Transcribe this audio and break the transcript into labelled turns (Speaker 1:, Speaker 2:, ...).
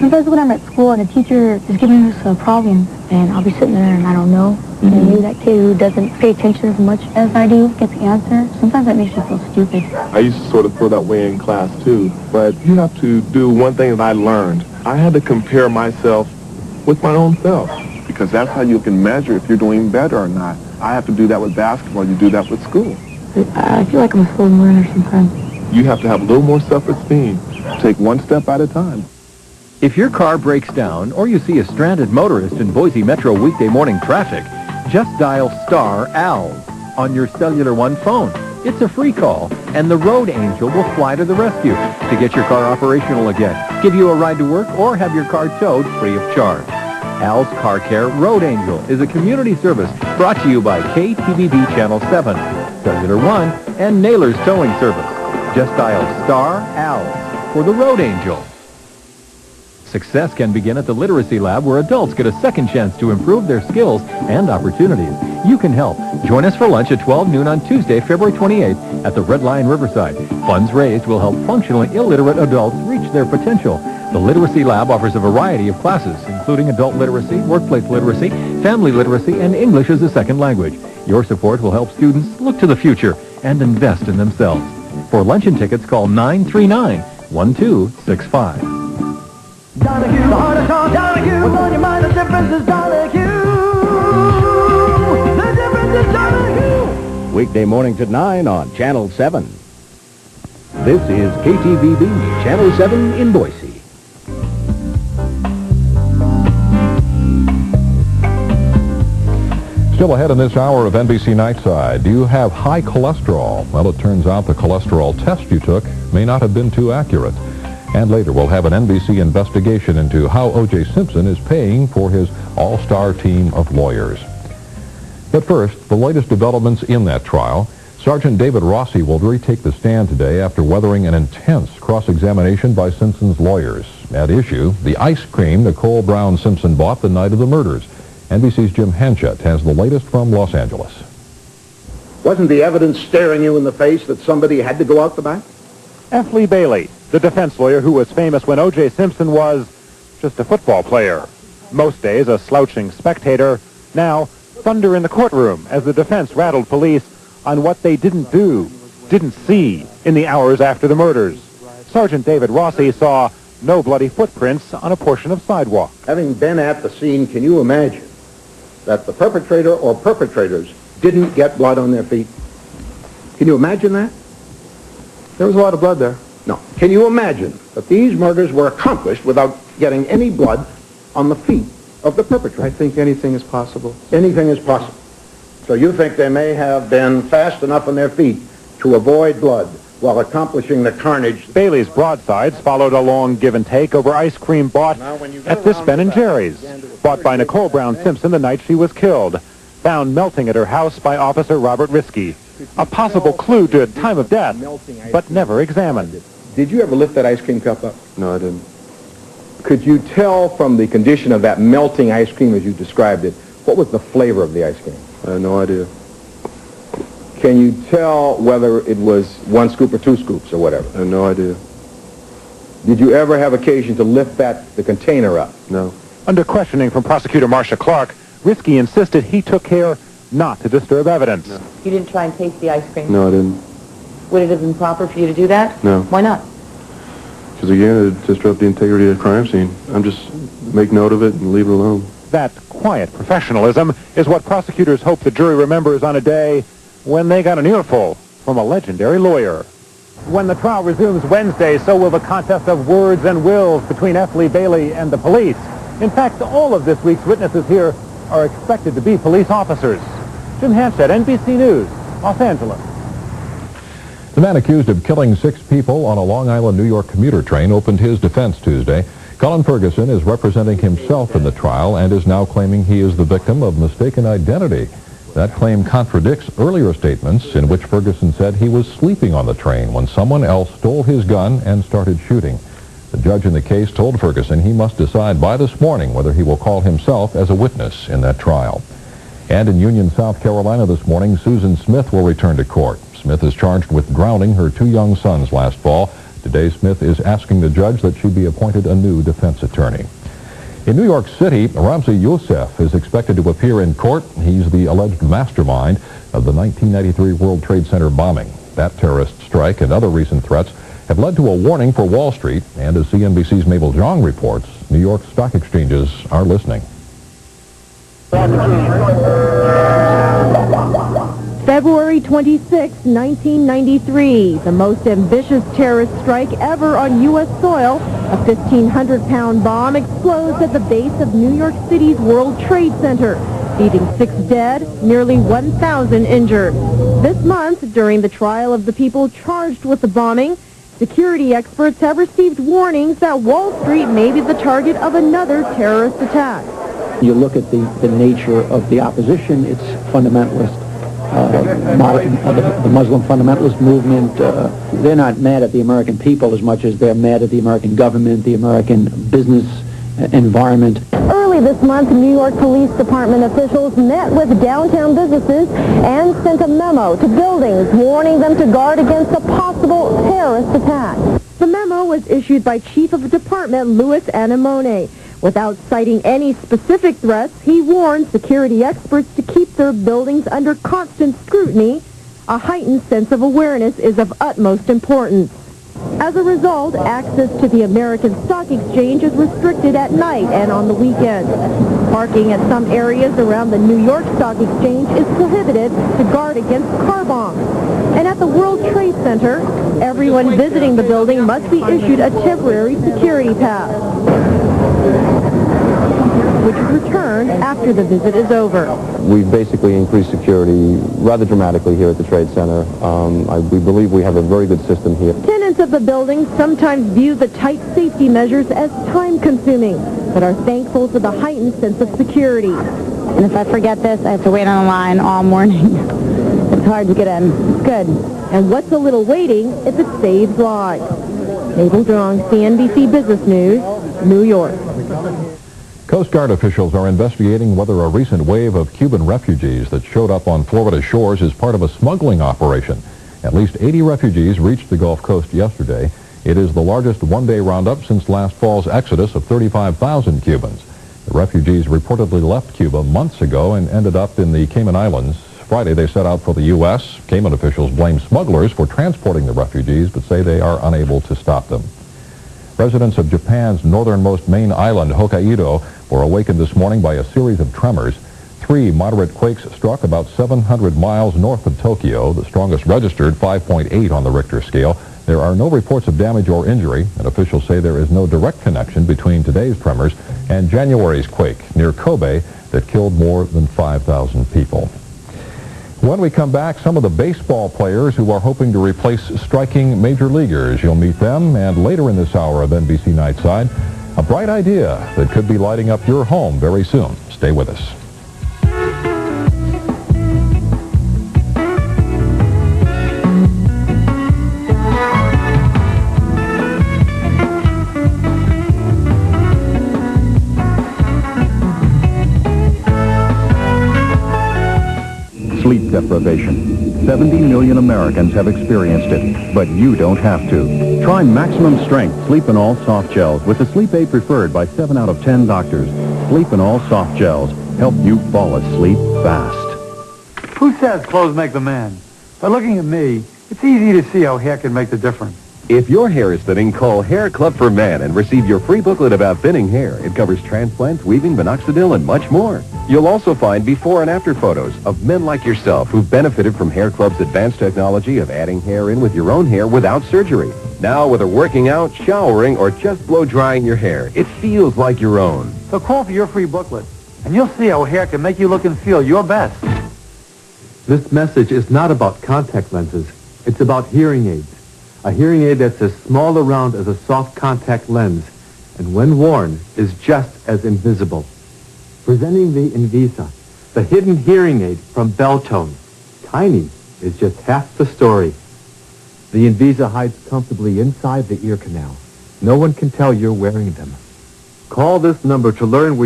Speaker 1: Sometimes when I'm at school and the teacher is giving us a problem, and I'll be sitting there and I don't know, and maybe that kid who doesn't pay attention as much as I do gets the answer. Sometimes that makes me feel stupid.
Speaker 2: I used to sort of feel that way in class too, but you have to do one thing that I learned. I had to compare myself with my own self, because that's how you can measure if you're doing better or not. I have to do that with basketball. You do that with school.
Speaker 1: I feel like I'm a slow learner sometimes.
Speaker 2: You have to have a little more self-esteem. Take one step at a time.
Speaker 3: If your car breaks down or you see a stranded motorist in Boise Metro weekday morning traffic, just dial star ALS on your Cellular One phone. It's a free call, and the Road Angel will fly to the rescue to get your car operational again, give you a ride to work, or have your car towed free of charge. ALS Car Care Road Angel is a community service brought to you by KTVB Channel 7, Cellular One, and Naylor's Towing Service. Just dial star ALS for the Road Angel. Success can begin at the Literacy Lab, where adults get a second chance to improve their skills and opportunities. You can help. Join us for lunch at 12 noon on Tuesday, February 28th at the Red Lion Riverside. Funds raised will help functionally illiterate adults reach their potential. The Literacy Lab offers a variety of classes, including adult literacy, workplace literacy, family literacy, and English as a second language. Your support will help students look to the future and invest in themselves. For luncheon tickets, call 939-1265.
Speaker 4: Donahue, the heart of Sean Donahue. What's on your mind? The difference is Donahue. The difference is Donahue.
Speaker 5: Weekday mornings at 9 on Channel 7. This is KTVB Channel 7 in Boise.
Speaker 6: Still ahead in this hour of NBC Nightside, do you have high cholesterol? Well, it turns out the cholesterol test you took may not have been too accurate. And later, we'll have an NBC investigation into how O.J. Simpson is paying for his all-star team of lawyers. But first, the latest developments in that trial. Sergeant David Rossi will retake the stand today after weathering an intense cross-examination by Simpson's lawyers. At issue, the ice cream Nicole Brown Simpson bought the night of the murders. NBC's Jim Hanchett has the latest from Los Angeles.
Speaker 7: Wasn't the evidence staring you in the face that somebody had to go out the back?
Speaker 8: F. Lee Bailey, the defense lawyer who was famous when O.J. Simpson was just a football player. Most days a slouching spectator. Now, thunder in the courtroom as the defense rattled police on what they didn't do, didn't see in the hours after the murders. Sergeant David Rossi saw no bloody footprints on a portion of sidewalk.
Speaker 7: Having been at the scene, can you imagine that the perpetrator or perpetrators didn't get blood on their feet? Can you imagine that?
Speaker 2: There was a lot of blood there.
Speaker 7: No. Can you imagine that these murders were accomplished without getting any blood on the feet of the perpetrator?
Speaker 2: I think anything is possible.
Speaker 7: Anything is possible. So you think they may have been fast enough on their feet to avoid blood while accomplishing the carnage?
Speaker 8: Bailey's broadsides followed a long give and take over ice cream bought at this Ben & Jerry's, bought by Nicole Brown Simpson the night she was killed, found melting at her house by Officer Robert Risky. A possible clue to a time of death, but never examined.
Speaker 7: Did you ever lift that ice cream cup up?
Speaker 2: No, I didn't.
Speaker 7: Could you tell from the condition of that melting ice cream as you described it, what was the flavor of the ice cream?
Speaker 2: I have no idea.
Speaker 7: Can you tell whether it was 1 scoop or 2 scoops or whatever?
Speaker 2: I have no idea.
Speaker 7: Did you ever have occasion to lift the container up?
Speaker 2: No.
Speaker 8: Under questioning from Prosecutor Marcia Clark, Risky insisted he took care not to disturb evidence.
Speaker 2: No.
Speaker 9: You didn't try and taste the ice cream?
Speaker 2: No, I didn't.
Speaker 9: Would it have been proper for you to do that?
Speaker 2: No.
Speaker 9: Why not?
Speaker 2: Because again, it disrupt the integrity of the crime scene. I'm just make note of it and leave it alone.
Speaker 8: That quiet professionalism is what prosecutors hope the jury remembers on a day when they got an earful from a legendary lawyer. When the trial resumes Wednesday, so will the contest of words and wills between F. Lee Bailey and the police. In fact, all of this week's witnesses here are expected to be police officers. Jim Hanchett, NBC News, Los Angeles.
Speaker 6: The man accused of killing 6 people on a Long Island, New York commuter train opened his defense Tuesday. Cullen Ferguson is representing himself in the trial and is now claiming he is the victim of mistaken identity. That claim contradicts earlier statements in which Ferguson said he was sleeping on the train when someone else stole his gun and started shooting. The judge in the case told Ferguson he must decide by this morning whether he will call himself as a witness in that trial. And in Union, South Carolina this morning, Susan Smith will return to court. Smith is charged with drowning her 2 young sons last fall. Today, Smith is asking the judge that she be appointed a new defense attorney. In New York City, Ramzi Youssef is expected to appear in court. He's the alleged mastermind of the 1993 World Trade Center bombing. That terrorist strike and other recent threats have led to a warning for Wall Street. And as CNBC's Mabel Zhang reports, New York stock exchanges are listening.
Speaker 10: February 26, 1993, the most ambitious terrorist strike ever on U.S. soil. A 1,500-pound bomb explodes at the base of New York City's World Trade Center, leaving 6 dead, nearly 1,000 injured. This month, during the trial of the people charged with the bombing, security experts have received warnings that Wall Street may be the target of another terrorist attack.
Speaker 11: You look at the nature of the opposition, it's fundamentalist. The Muslim fundamentalist movement, they're not mad at the American people as much as they're mad at the American government, the American business environment.
Speaker 10: Early this month, New York Police Department officials met with downtown businesses and sent a memo to buildings warning them to guard against a possible terrorist attack. The memo was issued by Chief of Department Louis Anemone. Without citing any specific threats, he warned security experts to keep their buildings under constant scrutiny. A heightened sense of awareness is of utmost importance. As a result, access to the American Stock Exchange is restricted at night and on the weekend. Parking at some areas around the New York Stock Exchange is prohibited to guard against car bombs. And at the World Trade Center, everyone visiting the building must be issued a temporary security pass, which is returned after the visit is over.
Speaker 12: We've basically increased security rather dramatically here at the Trade Center. We believe we have a very good system here.
Speaker 10: Tenants of the building sometimes view the tight safety measures as time-consuming, but are thankful for the heightened sense of security.
Speaker 1: And if I forget this, I have to wait on the line all morning. It's hard to get in. It's good.
Speaker 10: And what's a little waiting if it saves lives? Mabel Zhang, CNBC Business News, New York.
Speaker 6: Coast Guard officials are investigating whether a recent wave of Cuban refugees that showed up on Florida shores is part of a smuggling operation. At least 80 refugees reached the Gulf Coast yesterday. It is the largest one-day roundup since last fall's exodus of 35,000 Cubans. The refugees reportedly left Cuba months ago and ended up in the Cayman Islands. Friday, they set out for the U.S. Cayman officials blame smugglers for transporting the refugees, but say they are unable to stop them. Residents of Japan's northernmost main island, Hokkaido, were awakened this morning by a series of tremors. 3 moderate quakes struck about 700 miles north of Tokyo. The strongest registered 5.8 on the Richter scale. There are no reports of damage or injury, and officials say there is no direct connection between today's tremors and January's quake near Kobe that killed more than 5,000 people. When we come back, some of the baseball players who are hoping to replace striking major leaguers. You'll meet them, and later in this hour of NBC Nightside, a bright idea that could be lighting up your home very soon. Stay with us.
Speaker 13: Sleep deprivation. 70 million Americans have experienced it, but you don't have to. Try Maximum Strength Sleep and All Soft Gels with the sleep aid preferred by 7 out of 10 doctors. Sleep and All Soft Gels help you fall asleep fast.
Speaker 14: Who says clothes make the man? By looking at me, it's easy to see how hair can make the difference.
Speaker 3: If your hair is thinning, call Hair Club for Men and receive your free booklet about thinning hair. It covers transplants, weaving, minoxidil, and much more. You'll also find before and after photos of men like yourself who've benefited from Hair Club's advanced technology of adding hair in with your own hair without surgery. Now, whether working out, showering, or just blow drying your hair, it feels like your own.
Speaker 14: So call for your free booklet, and you'll see how hair can make you look and feel your best.
Speaker 15: This message is not about contact lenses. It's about hearing aids. A hearing aid that's as small around as a soft contact lens, and when worn, is just as invisible. Presenting the Invisa, the hidden hearing aid from Beltone. Tiny is just half the story. The Invisa hides comfortably inside the ear canal. No one can tell you're wearing them. Call this number to learn where